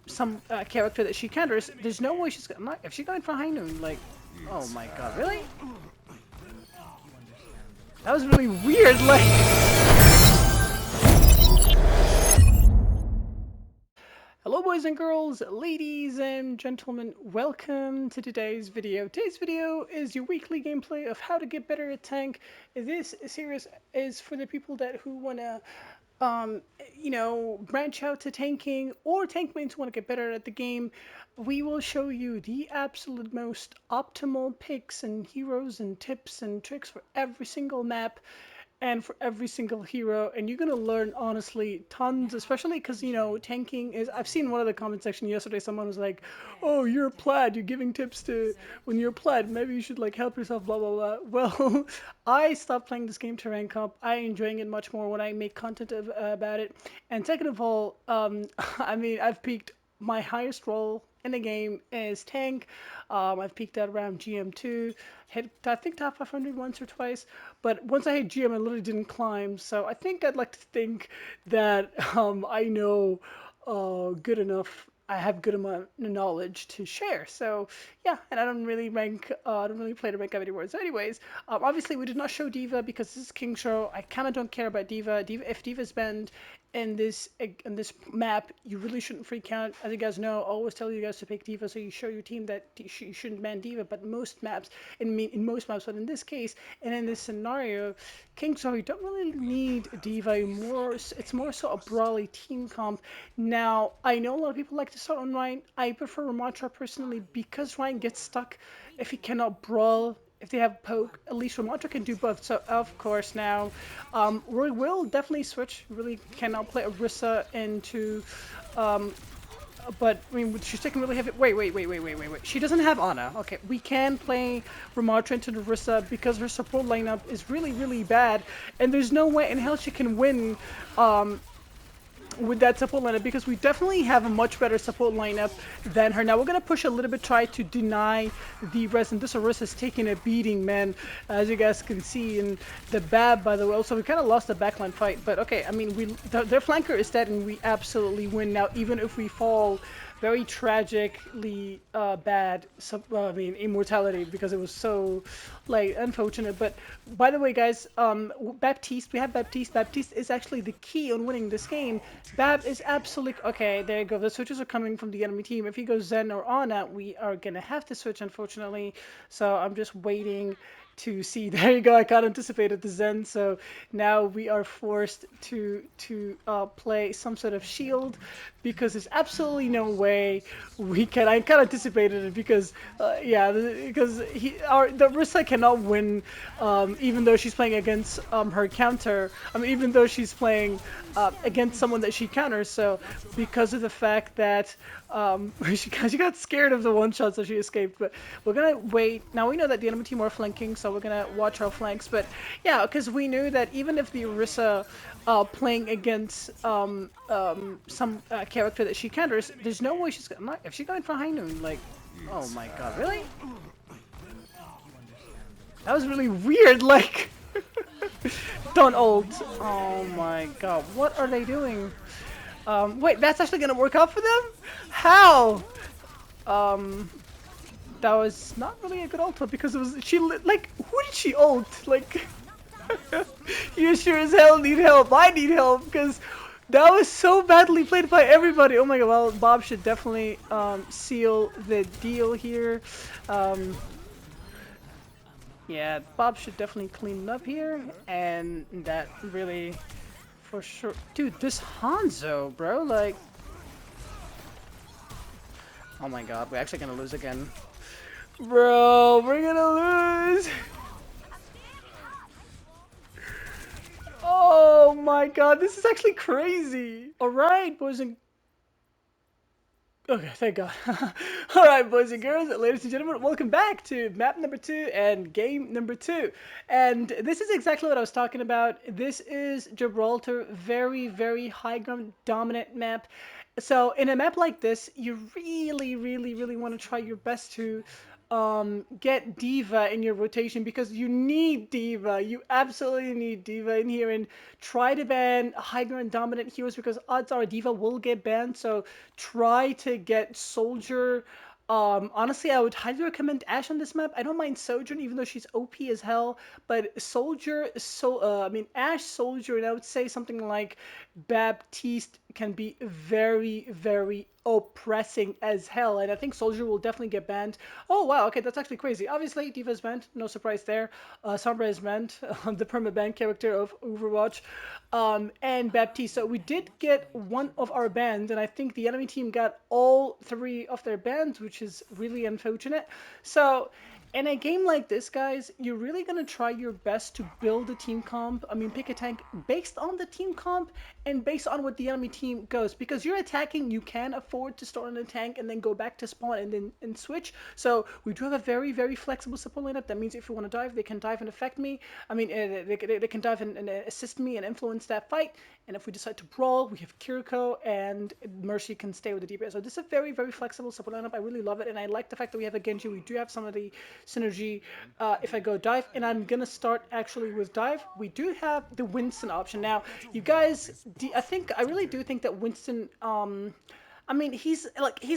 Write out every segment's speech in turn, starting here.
some character that she counters, there's no way she's gonna. If she's going for high noon, like, oh my god, really? That was really weird. Like, hello, boys and girls, ladies and gentlemen. Welcome to today's video. Today's video is your weekly gameplay of how to get better at tank. This series is for the people that who wanna um, branch out to tanking or tank mains who want to get better at the game. We will show you the absolute most optimal picks and heroes and tips and tricks for every single map and for every single hero, and you're gonna learn honestly tons, especially because tanking is. I've seen one of the comment section yesterday. Someone was like, "Oh, you're a plaid. You're giving tips to when you're a plaid. Maybe you should like help yourself." Blah blah blah. Well, I stopped playing this game to rank up. I enjoying it much more when I make content about it. And second of all, I mean, I've peaked. My highest role in the game is tank. I've peaked at around GM2, hit I think top 500 once or twice. But once I hit GM, I literally didn't climb. So I think I'd like to think that I know good enough. I have good amount of knowledge to share. So yeah, and I don't really rank. I don't really play to rank up anymore. So anyways, obviously we did not show Diva because this is King Show. I kind of don't care about Diva. If Diva's banned in this map, you really shouldn't freak out. As you guys know, I always tell you guys to pick Diva so you show your team that you shouldn't ban Diva. But most maps, in most maps, but in this case and in this scenario, King Show, you don't really need Diva. It's more so a brawly team comp. Now I know a lot of people like to start on Ryan. I prefer Ramatra personally because Ryan gets stuck if he cannot brawl. If they have poke, at least Ramatra can do both. So of course now, we will definitely switch. Really cannot play Orisa into, but I mean she's taking really heavy. Wait. She doesn't have Ana. Okay, we can play Ramatra into Orisa because her support lineup is really bad, and there's no way in hell she can win. With that support lineup because we definitely have a much better support lineup than her. Now we're gonna push a little bit, try to deny the res, and this Orisa is taking a beating, man, as you guys can see. And the Bab, by the way, also we kind of lost the backline fight, but okay, I mean their flanker is dead and we absolutely win. Now even if we fall very tragically bad, I mean immortality, because it was so like unfortunate. But by the way, guys, Baptiste, we have Baptiste. Baptiste is actually the key on winning this game. Bab is absolutely okay. There you go. The switches are coming from the enemy team. If he goes Zen or Ana, we are gonna have to switch, unfortunately. So I'm just waiting to see. There you go. I kind of anticipated the Zen, so now we are forced to play some sort of shield because there's absolutely no way we can. I kind of anticipated it because yeah, because the Rissa cannot win, even though she's playing against her counter. I mean, even though she's playing against someone that she counters. So because of the fact that she got scared of the one shot, so she escaped. But we're gonna wait. Now we know that the enemy team are flanking, so we're gonna watch our flanks. But yeah, because we knew that even if the Orisa playing against some character that she counters, there's no way she's gonna. If she's going for high noon, like, oh my god, really? That was really weird. Like, don't ult. Oh my god, what are they doing? Wait, that's actually gonna work out for them? How? Um, that was not really a good ult because it was like, who did she ult? Like, you sure as hell need help. I need help because that was so badly played by everybody. Oh my god. Well, Bob should definitely seal the deal here. Um, yeah, Bob should definitely clean it up here, and that really, for sure, dude. This Hanzo, bro, like. Oh my god, we're actually gonna lose again. Bro, we're gonna lose! Oh my god, this is actually crazy! Alright, boys and... Okay, thank god. Alright, boys and girls, ladies and gentlemen, welcome back to map number 2 and game number 2. And this is exactly what I was talking about. This is Gibraltar, very high ground dominant map. So in a map like this, you really want to try your best to get Diva in your rotation because you need Diva. You absolutely need Diva in here, and try to ban high ground dominant heroes because odds are Diva will get banned. So try to get Soldier. Honestly, I would highly recommend Ashe on this map. I don't mind Sojourn, even though she's OP as hell. But Soldier, I mean Ashe, Soldier, and I would say something like Baptiste can be very, very oppressing as hell. And I think Soldier will definitely get banned. Oh wow, okay, that's actually crazy. Obviously, Diva's banned, no surprise there. Sombra is banned, the perma-ban character of Overwatch, and Baptiste. So we did get one of our bans, and I think the enemy team got all three of their bans, which is really unfortunate. So in a game like this, guys, you're really going to try your best to build a team comp. I mean, pick a tank based on the team comp and based on what the enemy team goes. Because you're attacking, you can afford to start on a tank and then go back to spawn and then switch. So we do have a very, very flexible support lineup. That means if you want to dive, they can dive and affect me. I mean, they can dive and assist me and influence that fight. And if we decide to brawl, we have Kiriko and Mercy can stay with the DPS. So this is a very, very flexible support lineup. I really love it. And I like the fact that we have a Genji. We do have some of the synergy if I go dive. And I'm going to start actually with dive. We do have the Winston option. Now, you guys, I really do think that Winston, I mean, he's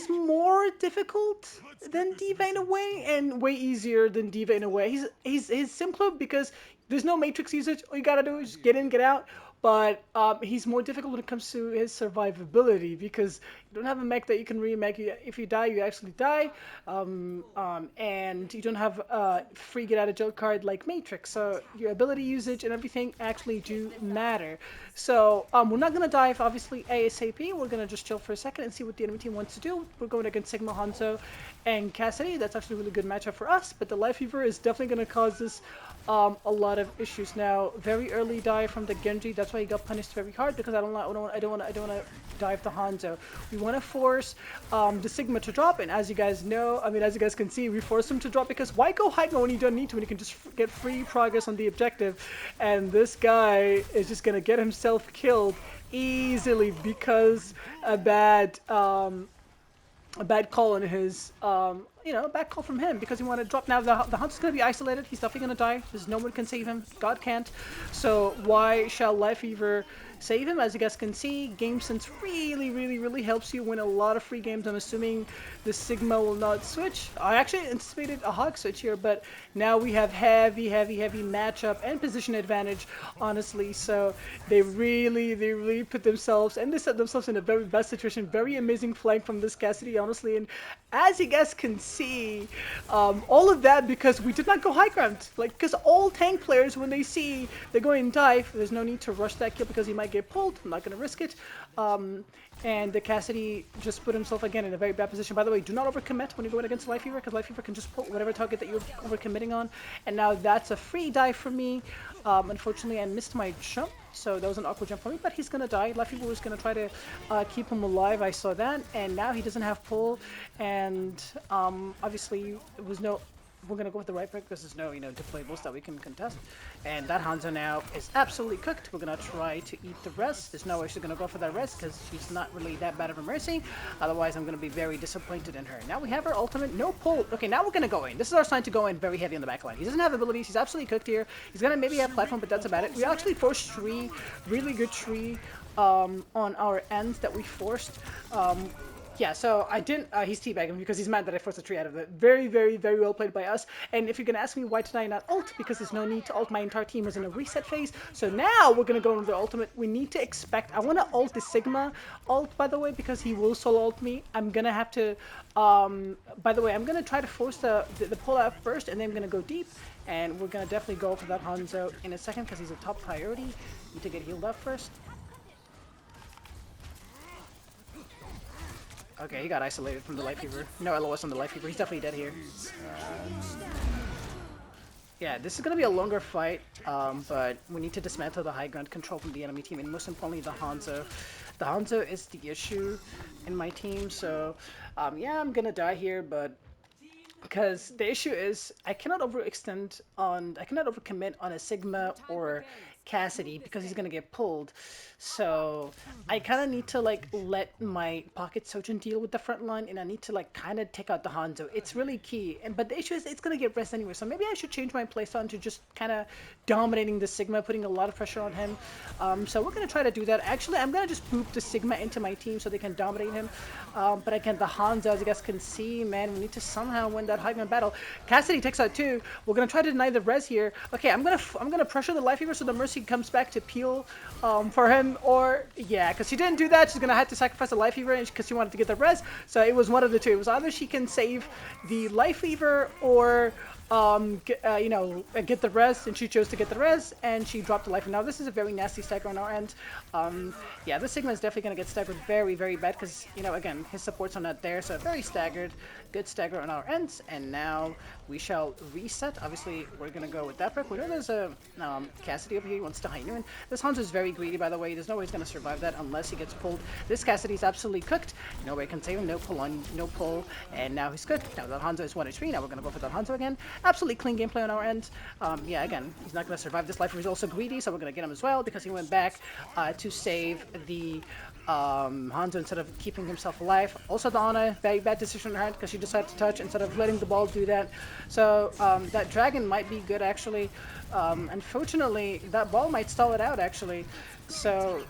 more difficult than Diva in a way, and way easier than Diva in a way. He's simpler because there's no matrix usage. All you gotta do is get in, get out. But he's more difficult when it comes to his survivability because you don't have a mech that you can remake. If you die, you actually die, and you don't have a free get out of jail card like Matrix. So your ability usage and everything actually do matter. So we're not gonna dive obviously ASAP. We're gonna just chill for a second and see what the enemy team wants to do. We're going against Sigma, Hanzo, and Cassidy. That's actually a really good matchup for us. But the Life Fever is definitely gonna cause us a lot of issues. Now, very early dive from the Genji. That's why he got punished very hard because I don't want to dive the Hanzo. We want to force the Sigma to drop, and as you guys know, I mean, as you guys can see, we force him to drop because why go high when you don't need to when you can just get free progress on the objective? And this guy is just gonna get himself killed easily because a bad call on his, a bad call from him because he wanted to drop. Now the Hunter's going to be isolated. He's definitely going to die. There's no one can save him. God can't. So why shall Life Fever save him? As you guys can see, Game Sense really, really, really helps you win a lot of free games. I'm assuming the Sigma will not switch. I actually anticipated a Hog switch here, but now we have heavy, heavy, heavy matchup and position advantage, honestly. So they really put themselves, and they set themselves in a very best situation. Very amazing flank from this Cassidy, honestly. And as you guys can see, all of that because we did not go high ground. Like, because all tank players, when they see they're going to dive, there's no need to rush that kill because he might get pulled. I'm not going to risk it. And the Cassidy just put himself again in a very bad position. By the way, do not overcommit when you're going against Life Fever because Life Fever can just pull whatever target that you're overcommitting on. And now that's a free dive for me. Unfortunately, I missed my jump. So that was an awkward jump for me, but he's gonna die. Life Fever was gonna try to keep him alive. I saw that, and now he doesn't have pull, and obviously it was no. We're gonna go with the right pick because there's no, deployables that we can contest. And that Hanzo now is absolutely cooked. We're gonna try to eat the rest. There's no way she's gonna go for that rest because she's not really that bad of a Mercy. Otherwise, I'm gonna be very disappointed in her. Now we have her ultimate, no pull. Okay, now we're gonna go in. This is our sign to go in very heavy on the back line. He doesn't have abilities. He's absolutely cooked here. He's gonna maybe have platform, but that's about it. We actually forced tree, really good tree on our ends that we forced. Yeah, so I didn't, he's teabagging because he's mad that I forced a tree out of it. Very, very, very well played by us. And if you're going to ask me why did I not ult, because there's no need to ult. My entire team was in a reset phase. So now we're going to go into the ultimate. We need to expect, I want to ult the Sigma ult, by the way, because he will solo ult me. I'm going to have to, by the way, I'm going to try to force the pull out first, and then I'm going to go deep. And we're going to definitely go for that Hanzo in a second because he's a top priority. Need to get healed up first. Okay, he got isolated from the Life Fever. No LOS on the Life Fever. He's definitely dead here. Yeah, this is going to be a longer fight, but we need to dismantle the high ground control from the enemy team, and most importantly, the Hanzo. The Hanzo is the issue in my team, so yeah, I'm going to die here, but because the issue is I cannot overcommit on a Sigma or Cassidy because he's gonna get pulled. So I kind of need to like let my pocket Sojin deal with the front line, and I need to like kind of take out the Hanzo. It's really key. And but the issue is it's gonna get rest anyway. So maybe I should change my playstyle into just kind of dominating the Sigma, putting a lot of pressure on him. So we're gonna try to do that. Actually, I'm gonna just boop the Sigma into my team so they can dominate him. But again, the Hanzo, as you guys can see, man, we need to somehow win that high ground battle. Cassidy takes out 2. We're gonna try to deny the res here. Okay, I'm gonna pressure the Life Weaver so the Mercy comes back to peel for him. Or yeah, because she didn't do that, she's gonna have to sacrifice the Life Weaver because she wanted to get the res. So it was one of the two. It was either she can save the Life Weaver or you know, get the res, and she chose to get the res, and she dropped the life. And now this is a very nasty stagger on our end. Yeah, this Sigma is definitely going to get staggered very, very bad because, you know, again, his supports are not there, so very staggered. Good stagger on our ends, and now we shall reset. Obviously, we're going to go with that perk. We know there's a Cassidy over here. He wants to high noon. This Hanzo is very greedy, by the way. There's no way he's going to survive that unless he gets pulled. This Cassidy is absolutely cooked. No way can save him. No pull on, no pull, and now he's cooked. Now that Hanzo is 1 HP. Now we're going to go for that Hanzo again. Absolutely clean gameplay on our end. Yeah, again, he's not going to survive this life. He's also greedy, so we're going to get him as well because he went back to save the Hanzo instead of keeping himself alive. Also, the Ana, very bad decision on her because she decided to touch instead of letting the ball do that. So that dragon might be good actually. Unfortunately, that ball might stall it out actually. So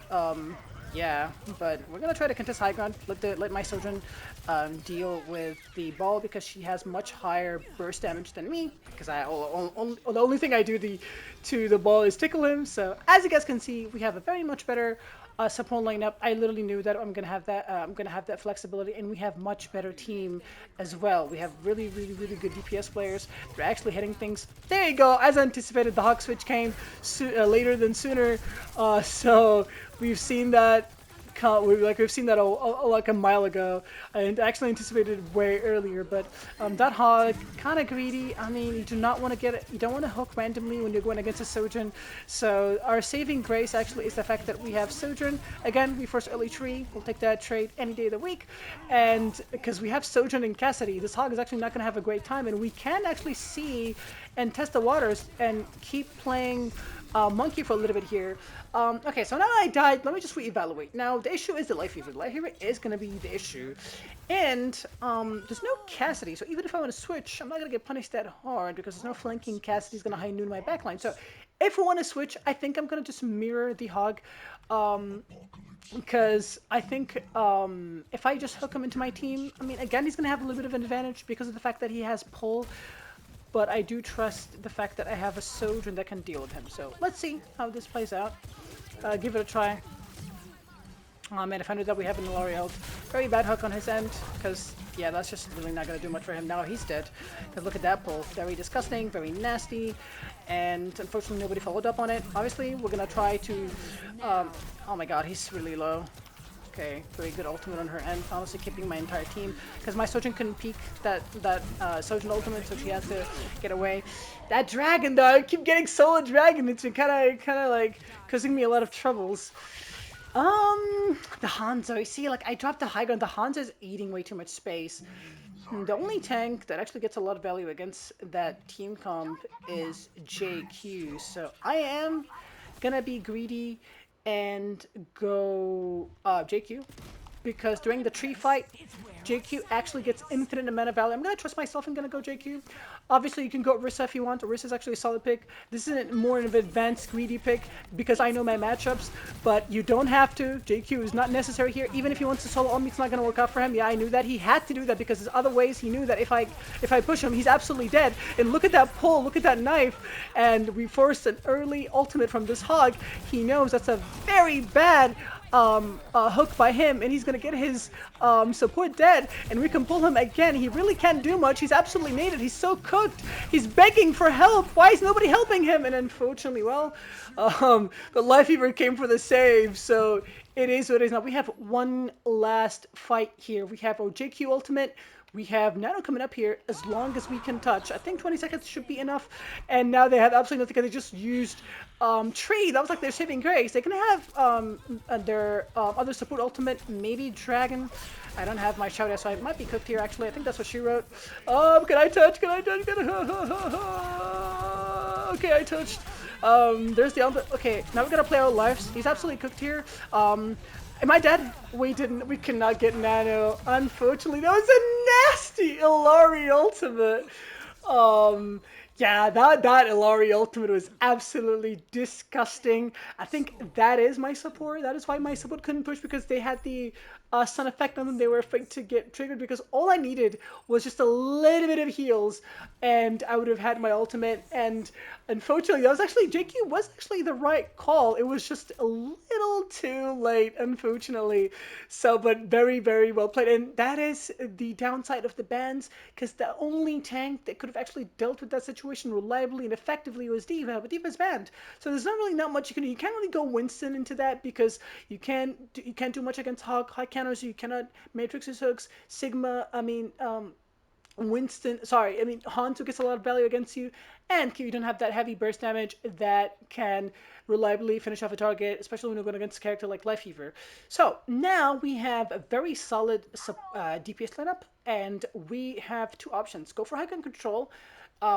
yeah, but we're gonna try to contest high ground. Let my Sojourn deal with the ball because she has much higher burst damage than me. Because the only thing I do to the ball is tickle him. So as you guys can see, we have a very much better support lineup. I literally knew that I'm gonna have that flexibility, and we have much better team as well. We have really good DPS players. They're actually hitting things. There you go. As anticipated, the Hawk switch came later than sooner. So we've seen that. We've seen that like a mile ago, and actually anticipated way earlier. But that Hog kind of greedy. I mean, you do not want to get it. You don't want to hook randomly when you're going against a Sojourn. So our saving grace actually is the fact that we have Sojourn. Again, we force early tree. We'll take that trade any day of the week, and because we have Sojourn and Cassidy, this Hog is actually not going to have a great time, and we can actually see and test the waters and keep playing Monkey for a little bit here. Okay, so now that I died, let me just reevaluate. Now, the issue is the Life Weaver. The Life Weaver is going to be the issue. And there's no Cassidy, so even if I want to switch, I'm not going to get punished that hard because there's no flanking. Cassidy's going to high noon my backline. So if we want to switch, I think I'm going to just mirror the Hog. Because I think if I just hook him into my team, I mean, again, he's going to have a little bit of an advantage because of the fact that he has pull. But I do trust the fact that I have a Sojourn that can deal with him. So let's see how this plays out. Give it a try. Oh man, if I knew that we have an Ilari ult. Very bad hook on his end, because yeah, that's just really not going to do much for him. Now he's dead. Because look at that pull. Very disgusting, very nasty, and unfortunately nobody followed up on it. Obviously, we're going to try to... oh my god, he's really low. Okay, very good ultimate on her end. Honestly, keeping my entire team because my Sojourn couldn't peek that Sojourn ultimate, so she has to get away. That dragon, though, I keep getting solo dragon. It's been kind of like causing me a lot of troubles. The Hanzo. You see, like I dropped the high ground. The Hanzo is eating way too much space. The only tank that actually gets a lot of value against that team comp is JQ. So I am gonna be greedy and go JQ because during the tree fight JQ actually gets infinite amount of value. I'm gonna trust myself and gonna go JQ. Obviously you can go Orisa if you want. Orisa is actually a solid pick. This isn't more of an advanced greedy pick because I know my matchups, but you don't have to. JQ is not necessary here. Even if he wants to solo on me, it's not gonna work out for him. Yeah, I knew that. He had to do that because there's other ways. He knew that if I push him, he's absolutely dead. And look at that pull, look at that knife. And we forced an early ultimate from this Hog. He knows that's a very bad hook by him, and he's gonna get his support dead, and we can pull him again. He really can't do much. He's absolutely needed. He's so cooked. He's begging for help. Why is nobody helping him? And unfortunately, well, the Life Weaver came for the save, so it is what it is. Now we have one last fight here. We have JQ ultimate. We have Nano coming up here as long as we can touch. I think 20 seconds should be enough. And now they have absolutely nothing because they just used Tree. That was like their saving grace. They can have their other support ultimate, maybe Dragon. I don't have my shout out, so I might be cooked here actually. I think that's what she wrote. Can I touch? Can I touch? Okay, I touched. There's the ultimate. Okay, now we gotta play our lives. He's absolutely cooked here. Am I dead? We didn't. We cannot get nano. Unfortunately, that was a nasty Ilari ultimate. Um, yeah, that Ilari ultimate was absolutely disgusting. I think that is my support. That is why my support couldn't push because they had the stun effect on them. They were afraid to get triggered because all I needed was just a little bit of heals, and I would have had my ultimate. And unfortunately, that was actually JQ was actually the right call. It was just a little too late, unfortunately. So, but very, very well played. And that is the downside of the bans, because the only tank that could have actually dealt with that situation reliably and effectively was D.Va, but D.Va's banned. So there's not really not much you can do. You can't really go Winston into that because you can't do much against high counters. You cannot Matrix his hooks. Sigma, Winston, sorry, I mean, Hanzo gets a lot of value against you, and you don't have that heavy burst damage that can reliably finish off a target, especially when you're going against a character like Life Fever. So now we have a very solid DPS lineup, and we have two options. Go for high gun control,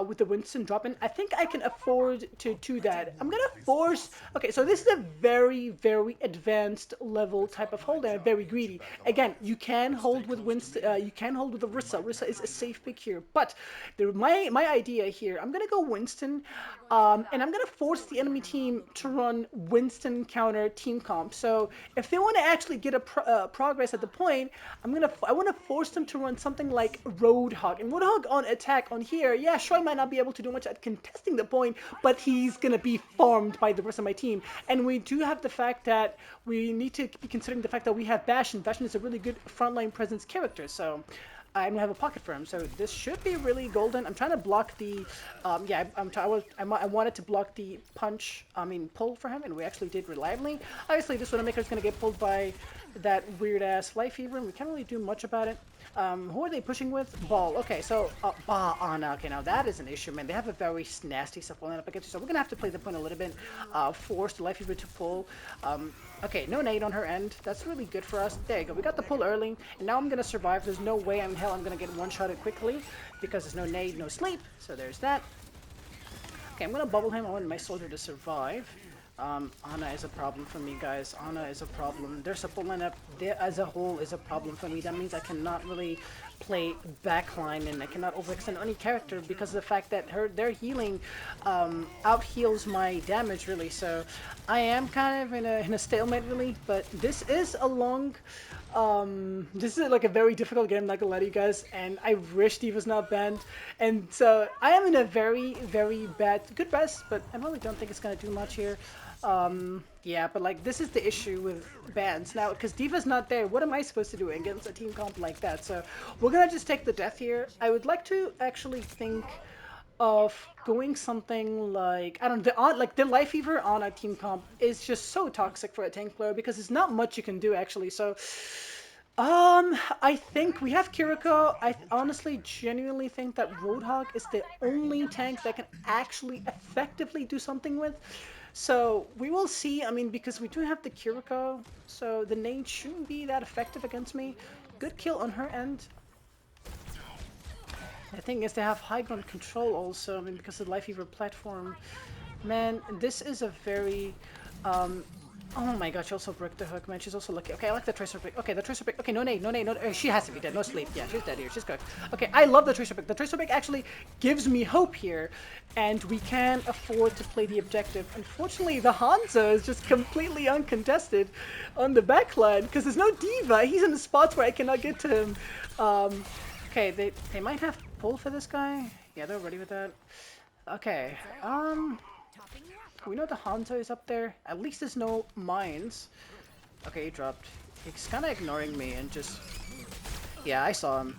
with the Winston drop-in. I think I can afford to do that. I'm gonna force... Okay, so this is a very, very advanced level type of hold, and very greedy. Again, you can hold with Winston, you can hold with the Rissa. Rissa is a safe pick here, but my idea here, I'm gonna go Winston, and I'm gonna force the enemy team to run Winston counter team comp. So if they want to actually get a progress at the point, I want to force them to run something like Roadhog. And Roadhog on attack on here, yeah, sure, I might not be able to do much at contesting the point, but he's going to be farmed by the rest of my team. And we do have the fact that we need to be considering the fact that we have Bastion. Bastion is a really good frontline presence character, so I'm gonna have a pocket for him. So this should be really golden. I'm trying to block the, yeah, I wanted to block the pull for him, and we actually did reliably. Obviously, this Widowmaker is gonna get pulled by that weird ass Life Fever, and we can't really do much about it. Who are they pushing with? Ball. Okay, so Ana. Okay, now that is an issue, man. They have a very nasty support lineup against you, so we're gonna have to play the point a little bit. Force the Life Fever to pull. Okay, no nade on her end. That's really good for us. There you go. We got the pull early, and now I'm gonna survive. There's no way in hell I'm gonna get one-shotted quickly because there's no nade, no sleep. So there's that. Okay, I'm gonna bubble him. I want my soldier to survive. Ana is a problem for me, guys. Ana is a problem. Their support lineup as a whole is a problem for me. That means I cannot really play backline, and I cannot overextend any character because of the fact that their healing out heals my damage, really. So I am kind of in a stalemate, really. But this is a long. This is like a very difficult game, not gonna lie to you guys, and I wish D.Va's not banned. And so I am in a very, very good best, but I really don't think it's gonna do much here. Yeah, but like this is the issue with bans now, because D.Va's not there. What am I supposed to do against a team comp like that? So we're gonna just take the death here. I would like to actually think of going something like, I don't know, the Life Fever on a team comp is just so toxic for a tank player because there's not much you can do actually. So I think we have Kiriko. I honestly genuinely think that Roadhog is the only tank that can actually effectively do something with. So we will see. I mean, because we do have the Kiriko, so the nade shouldn't be that effective against me. Good kill on her end. The thing is, they have high ground control also. I mean, because of the Life Fever platform. Man, this is a very oh my god, she also broke the hook, man. She's also lucky. Okay, I like the Tracer pick. Okay, the Tracer pick. Okay, no nade, no nade, no. She has to be dead. No sleep. Yeah, she's dead here. She's cooked. Okay, I love the Tracer pick. The Tracer pick actually gives me hope here, and we can afford to play the objective. Unfortunately, the Hanzo is just completely uncontested on the backline because there's no D.Va. He's in the spots where I cannot get to him. Okay, they might have pull for this guy. Yeah, they're ready with that. Okay, we know the Hanzo is up there. At least there's no mines. Okay, he dropped. He's kind of ignoring me and just... Yeah, I saw him.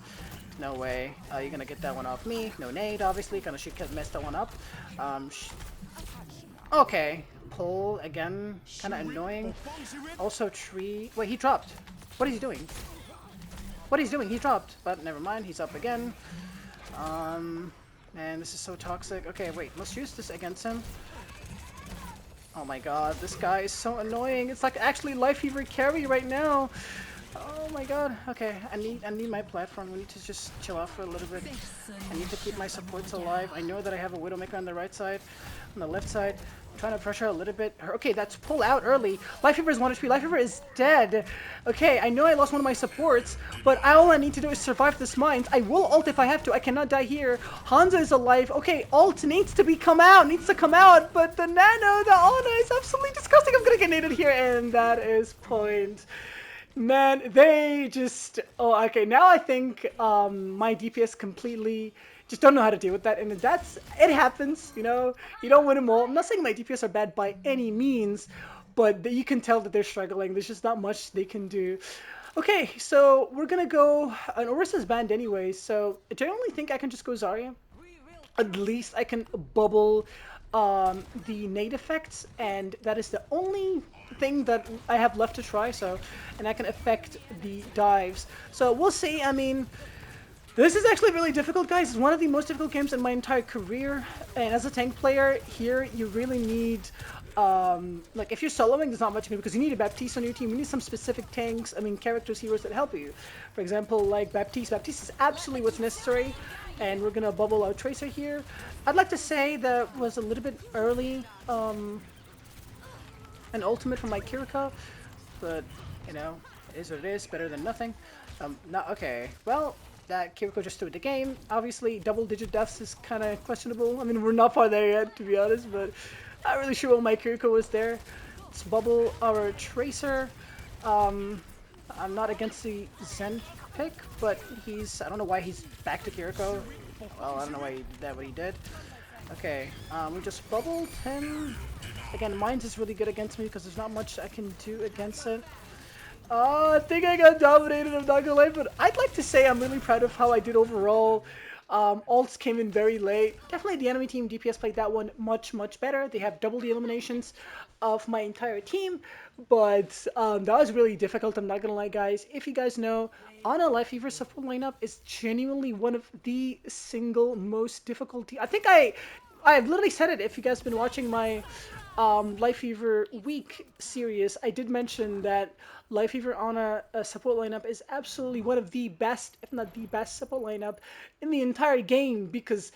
No way. You're gonna get that one off me. No nade, obviously. Gonna mess that one up. Okay. Pull again. Kind of annoying. Also tree... Wait, he dropped. What is he doing? What he's doing? He dropped. But never mind. He's up again. Man, this is so toxic. Okay, wait. Let's use this against him. Oh my god, this guy is so annoying. It's like actually Life Fever carry right now. Oh my god. Okay, I need my platform. We need to just chill out for a little bit. I need to keep my supports alive. I know that I have a Widowmaker on the right side, on the left side. I'm trying to pressure a little bit. Okay, that's pull out early. Life Fever is 1 HP. Life Fever is dead. Okay, I know I lost one of my supports, but all I need to do is survive this mines. I will ult if I have to. I cannot die here. Hanzo is alive. Okay, ult needs to come out, but the nano, the Ana is absolutely disgusting. I'm gonna get naded here, and that is point. Man, they just... Oh, okay, now I think my DPS completely just don't know how to deal with that, and it happens, you know? You don't win them all. I'm not saying my DPS are bad by any means, but you can tell that they're struggling. There's just not much they can do. Okay, so we're gonna go... An Orisa's banned anyway, so I generally think I can just go Zarya. At least I can bubble the nade effects, and that is the only thing that I have left to try. So, and I can affect the dives. So we'll see. I mean, this is actually really difficult, guys. It's one of the most difficult games in my entire career. And as a tank player here, you really need... like if you're soloing, there's not much you can do because you need a Baptiste on your team. You need some specific tanks, I mean characters, heroes that help you. For example, like Baptiste. Baptiste is absolutely what's necessary. And we're gonna bubble out Tracer here. I'd like to say that was a little bit early, an ultimate from my Kiriko, but you know, it is what it is. Better than nothing. Not okay. Well, that Kiriko just threw the game. Obviously, double-digit deaths is kind of questionable. I mean, we're not far there yet, to be honest, but not really sure what my Kiriko was there. Let's bubble our Tracer. I'm not against the Zen pick, but I don't know why he's back to Kiriko. Well, I don't know why he did that, but he did. Okay, we just bubbled him. Again, Mines is really good against me because there's not much I can do against it. I think I got dominated, I'm not gonna lie, but I'd like to say I'm really proud of how I did overall. Ults came in very late. Definitely the enemy team DPS played that one much, much better. They have double the eliminations of my entire team, but that was really difficult, I'm not gonna lie, guys. If you guys know, Ana Life Fever support lineup is genuinely one of the single most difficult... I think I've literally said it. If you guys have been watching my Life Fever Week series, I did mention that Life Fever on a support lineup is absolutely one of the best, if not the best support lineup in the entire game, because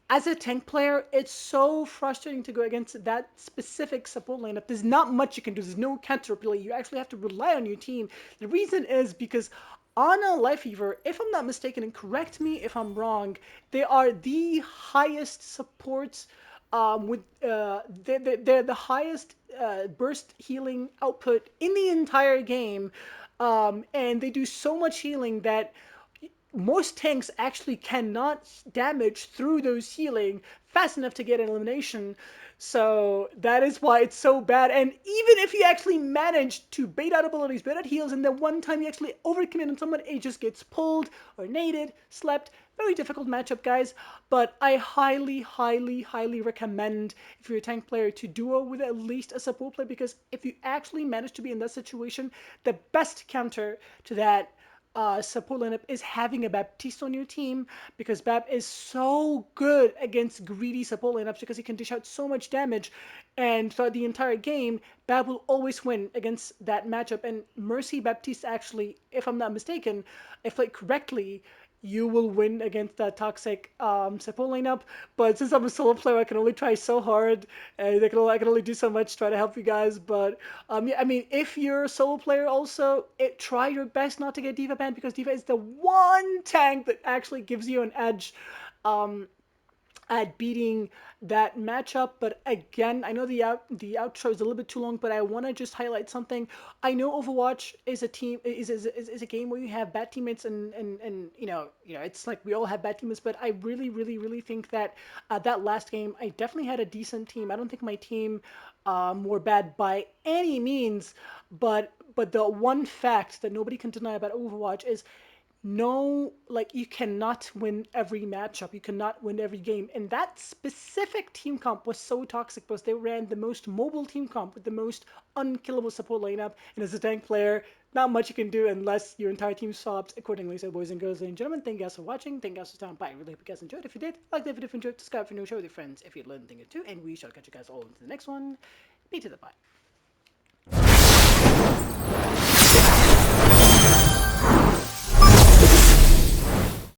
as a tank player, it's so frustrating to go against that specific support lineup. There's not much you can do. There's no counter play. You actually have to rely on your team. The reason is because on a Life Fever, if I'm not mistaken, and correct me if I'm wrong, they are the highest supports they're the highest burst healing output in the entire game, and they do so much healing that most tanks actually cannot damage through those healing fast enough to get an elimination. So that is why it's so bad. And even if you actually manage to bait out abilities, bait out heals, and then one time you actually overcommit on someone, it just gets pulled or naded, slept. Very difficult matchup, guys. But I highly, highly, highly recommend, if you're a tank player, to duo with at least a support player, because if you actually manage to be in that situation, the best counter to that support lineup is having a Baptiste on your team, because Bap is so good against greedy support lineups because he can dish out so much damage, and throughout the entire game Bap will always win against that matchup. And Mercy Baptiste, actually, if I'm not mistaken, if played correctly, you will win against that toxic support lineup. But since I'm a solo player, I can only try so hard, and I can only do so much to try to help you guys. But yeah, I mean, if you're a solo player also, try your best not to get D.Va banned, because D.Va is the one tank that actually gives you an edge at beating that matchup. But again, I know the outro is a little bit too long, but I want to just highlight something. I know Overwatch is a game where you have bad teammates, and it's like we all have bad teammates, but I really, really, really think that that last game I definitely had a decent team. I don't think my team were bad by any means, but the one fact that nobody can deny about Overwatch is, no, like, you cannot win every matchup, you cannot win every game. And that specific team comp was so toxic because they ran the most mobile team comp with the most unkillable support lineup, and as a tank player, not much you can do unless your entire team swaps accordingly. So boys and girls and gentlemen, thank you guys for watching, thank you guys for stopping by. I really hope you guys enjoyed. If you did, like the video if you enjoyed, subscribe if you're new, share with your friends if you learned a thing or two, and we shall catch you guys all into the next one. Be to the bye.